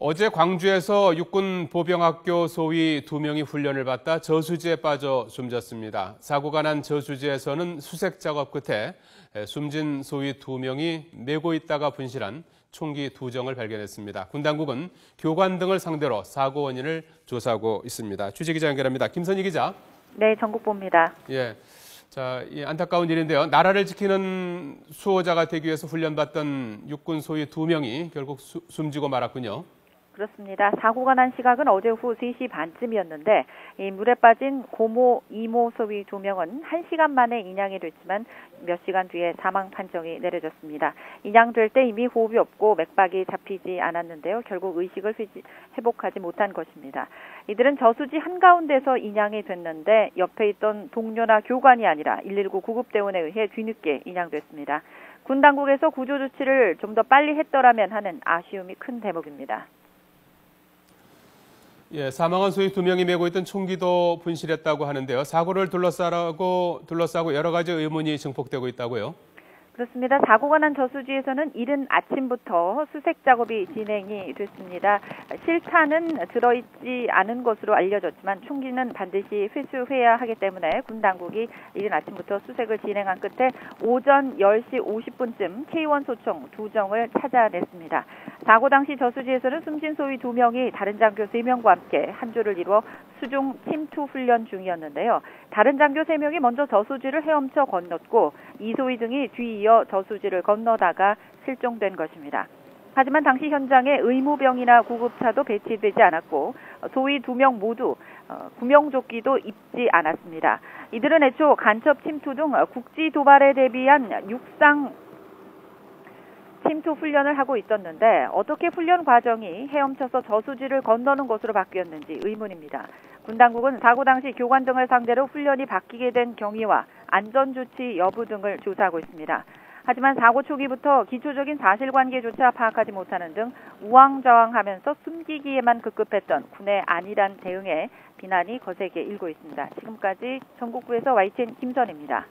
어제 광주에서 육군 보병학교 소위 2명이 훈련을 받다 저수지에 빠져 숨졌습니다. 사고가 난 저수지에서는 수색 작업 끝에 숨진 소위 2명이 메고 있다가 분실한 총기 2정을 발견했습니다. 군 당국은 교관 등을 상대로 사고 원인을 조사하고 있습니다. 취재기자 연결합니다. 김선희 기자. 네, 전국보입니다. 예. 자, 이 안타까운 일인데요. 나라를 지키는 수호자가 되기 위해서 훈련받던 육군 소위 2명이 결국 숨지고 말았군요. 그렇습니다. 사고가 난 시각은 어제 오후 3시 반쯤이었는데 이 물에 빠진 고모, 이모 소위 2명은 1시간 만에 인양이 됐지만 몇 시간 뒤에 사망 판정이 내려졌습니다. 인양될 때 이미 호흡이 없고 맥박이 잡히지 않았는데요. 결국 의식을 회복하지 못한 것입니다. 이들은 저수지 한가운데서 인양이 됐는데 옆에 있던 동료나 교관이 아니라 119 구급대원에 의해 뒤늦게 인양됐습니다. 군 당국에서 구조 조치를 좀 더 빨리 했더라면 하는 아쉬움이 큰 대목입니다. 예, 사망한 소위 2명이 메고 있던 총기도 분실했다고 하는데요. 사고를 둘러싸고 여러 가지 의문이 증폭되고 있다고요. 그렇습니다. 사고가 난 저수지에서는 이른 아침부터 수색 작업이 진행이 됐습니다. 실탄은 들어있지 않은 것으로 알려졌지만 총기는 반드시 회수해야 하기 때문에 군 당국이 이른 아침부터 수색을 진행한 끝에 오전 10시 50분쯤 K1 소총 2정을 찾아냈습니다. 사고 당시 저수지에서는 숨진 소위 2명이 다른 장교 3명과 함께 한 조를 이루어 수중 침투 훈련 중이었는데요. 다른 장교 3명이 먼저 저수지를 헤엄쳐 건넜고 이소희 등이 뒤이어 저수지를 건너다가 실종된 것입니다. 하지만 당시 현장에 의무병이나 구급차도 배치되지 않았고 소위 2명 모두 구명조끼도 입지 않았습니다. 이들은 애초 간첩 침투 등 국지 도발에 대비한 육상 침투 훈련을 하고 있었는데 어떻게 훈련 과정이 헤엄쳐서 저수지를 건너는 것으로 바뀌었는지 의문입니다. 군 당국은 사고 당시 교관 등을 상대로 훈련이 바뀌게 된 경위와 안전조치 여부 등을 조사하고 있습니다. 하지만 사고 초기부터 기초적인 사실관계조차 파악하지 못하는 등 우왕좌왕하면서 숨기기에만 급급했던 군의 안일한 대응에 비난이 거세게 일고 있습니다. 지금까지 전국구에서 YTN 김선희입니다.